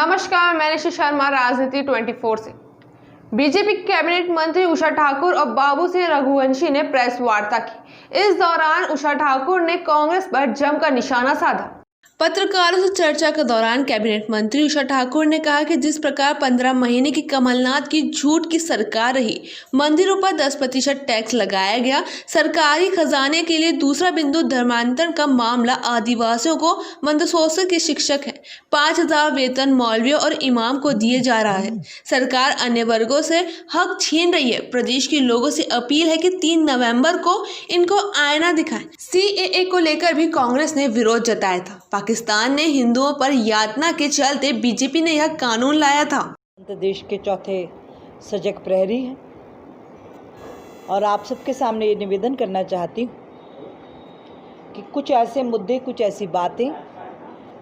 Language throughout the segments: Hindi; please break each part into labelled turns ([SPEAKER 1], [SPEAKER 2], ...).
[SPEAKER 1] नमस्कार, मैं निशा शर्मा, राजनीति 24 से। बीजेपी कैबिनेट मंत्री उषा ठाकुर और बाबू सिंह रघुवंशी ने प्रेस वार्ता की। इस दौरान उषा ठाकुर ने कांग्रेस पर जमकर निशाना साधा। पत्रकारों से चर्चा के दौरान कैबिनेट मंत्री उषा ठाकुर ने कहा कि जिस प्रकार 15 महीने की कमलनाथ की झूठ की सरकार रही, मंदिरों पर 10% टैक्स लगाया गया, सरकारी खजाने के लिए दूसरा बिंदु धर्मांतरण का मामला, आदिवासियों को मंदसौर के शिक्षक हैं, 5,000 वेतन मौलवियों और इमाम को दिए जा रहा है, सरकार अन्य वर्गों से हक छीन रही है। प्रदेश के लोगों से अपील है कि 3 नवंबर को इनको आईना दिखाएं। CAA को लेकर भी कांग्रेस ने विरोध जताया था। पाकिस्तान ने हिंदुओं पर यातना के चलते बीजेपी ने यह कानून लाया था।
[SPEAKER 2] देश के चौथे सजग प्रहरी हैं और आप सबके सामने ये निवेदन करना चाहती हूँ कि कुछ ऐसे मुद्दे, कुछ ऐसी बातें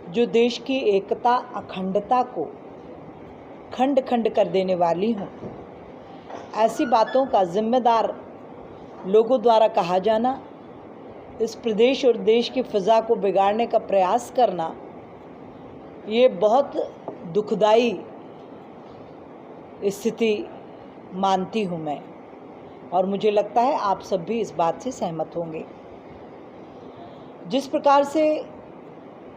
[SPEAKER 2] जो देश की एकता, अखंडता को खंड खंड कर देने वाली हों, ऐसी बातों का जिम्मेदार लोगों द्वारा कहा जाना, इस प्रदेश और देश की फ़िज़ा को बिगाड़ने का प्रयास करना, ये बहुत दुखदाई स्थिति मानती हूँ मैं, और मुझे लगता है आप सब भी इस बात से सहमत होंगे। जिस प्रकार से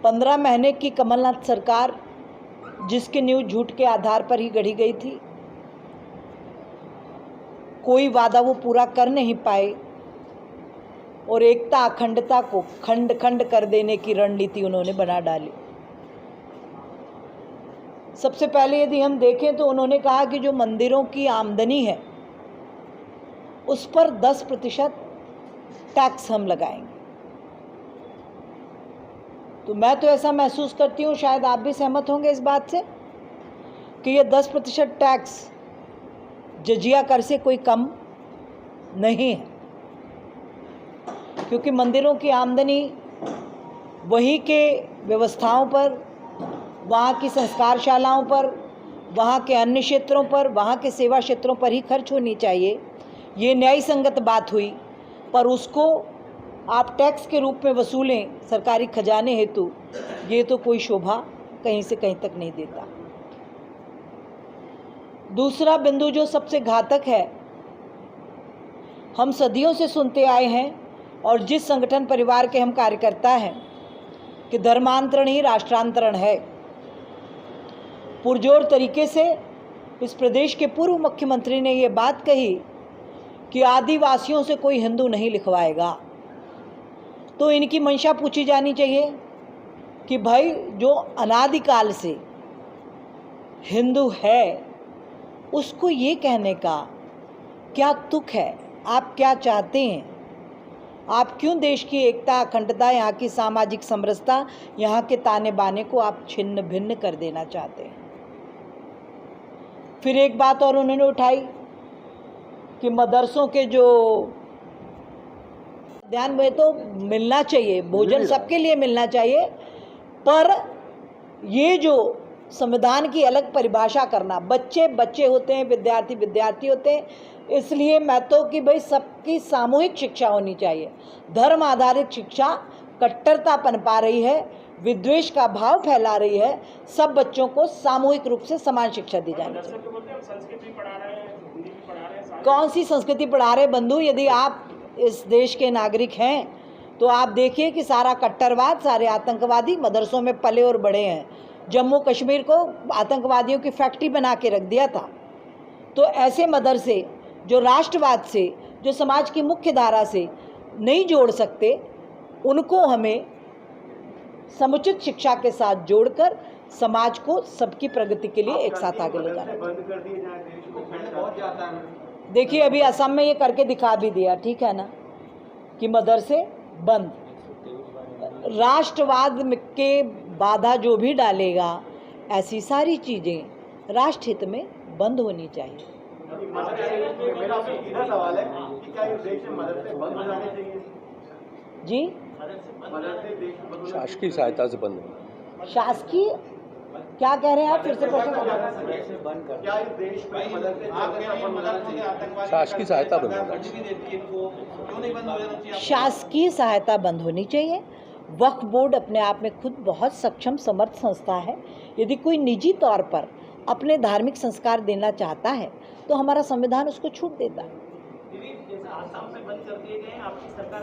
[SPEAKER 2] 15 महीने की कमलनाथ सरकार, जिसकी नींव झूठ के आधार पर ही गढ़ी गई थी, कोई वादा वो पूरा कर नहीं पाए और एकता, अखंडता को खंड खंड कर देने की रणनीति उन्होंने बना डाली। सबसे पहले यदि हम देखें तो उन्होंने कहा कि जो मंदिरों की आमदनी है उस पर 10% टैक्स हम लगाएंगे। तो मैं तो ऐसा महसूस करती हूँ, शायद आप भी सहमत होंगे इस बात से, कि ये 10% टैक्स जजिया कर से कोई कम नहीं है, क्योंकि मंदिरों की आमदनी वहीं के व्यवस्थाओं पर, वहाँ की संस्कारशालाओं पर, वहाँ के अन्य क्षेत्रों पर, वहाँ के सेवा क्षेत्रों पर ही खर्च होनी चाहिए। ये न्याय संगत बात हुई, पर उसको आप टैक्स के रूप में वसूलें सरकारी खजाने हेतु, ये तो कोई शोभा कहीं से कहीं तक नहीं देता। दूसरा बिंदु जो सबसे घातक है, हम सदियों से सुनते आए हैं और जिस संगठन परिवार के हम कार्यकर्ता हैं कि धर्मांतरण ही राष्ट्रांतरण है। पुरजोर तरीके से इस प्रदेश के पूर्व मुख्यमंत्री ने ये बात कही कि आदिवासियों से कोई हिंदू नहीं लिखवाएगा। तो इनकी मंशा पूछी जानी चाहिए कि भाई, जो अनादिकाल से हिंदू है उसको ये कहने का क्या तुक है? आप क्या चाहते हैं? आप क्यों देश की एकता, अखंडता, यहाँ की सामाजिक समरसता, यहाँ के ताने बाने को आप छिन्न भिन्न कर देना चाहते हैं? फिर एक बात और उन्होंने उठाई कि मदरसों के जो ध्यान में तो मिलना चाहिए, भोजन सबके लिए मिलना चाहिए, पर ये जो संविधान की अलग परिभाषा करना, बच्चे बच्चे होते हैं, विद्यार्थी विद्यार्थी होते हैं, इसलिए मैं तो कि भाई सबकी सामूहिक शिक्षा होनी चाहिए। धर्म आधारित शिक्षा कट्टरता पनपा रही है, विद्वेष का भाव फैला रही है। सब बच्चों को सामूहिक रूप से समान शिक्षा दी जानी चाहिए। कौन सी संस्कृति पढ़ा रहे बंधु? यदि आप इस देश के नागरिक हैं तो आप देखिए कि सारा कट्टरवाद, सारे आतंकवादी मदरसों में पले और बड़े हैं। जम्मू कश्मीर को आतंकवादियों की फैक्ट्री बना के रख दिया था। तो ऐसे मदरसे जो राष्ट्रवाद से, जो समाज की मुख्य धारा से नहीं जोड़ सकते, उनको हमें समुचित शिक्षा के साथ जोड़कर समाज को सबकी प्रगति के लिए एक साथ आगे ले जाना चाहिए। देखिए, अभी असम में ये करके दिखा भी दिया, ठीक है ना, कि मदरसे बंद। राष्ट्रवाद के बाधा जो भी डालेगा, ऐसी सारी चीज़ें राष्ट्र हित में बंद होनी चाहिए। जी,
[SPEAKER 3] शासकीय सहायता से बंद होना।
[SPEAKER 2] शासकीय क्या कह रहे हैं आप? फिर से प्रश्न।
[SPEAKER 3] शासकीय सहायता बंद होना।
[SPEAKER 2] शासकीय सहायता बंद होनी चाहिए। वक्फ बोर्ड अपने आप में खुद बहुत सक्षम समर्थ संस्था है। यदि कोई निजी तौर पर अपने धार्मिक संस्कार देना चाहता है तो हमारा संविधान उसको छूट देता है।
[SPEAKER 4] दीदी, जैसे आसाम में बंद कर दिए गए हैं, आपकी सरकार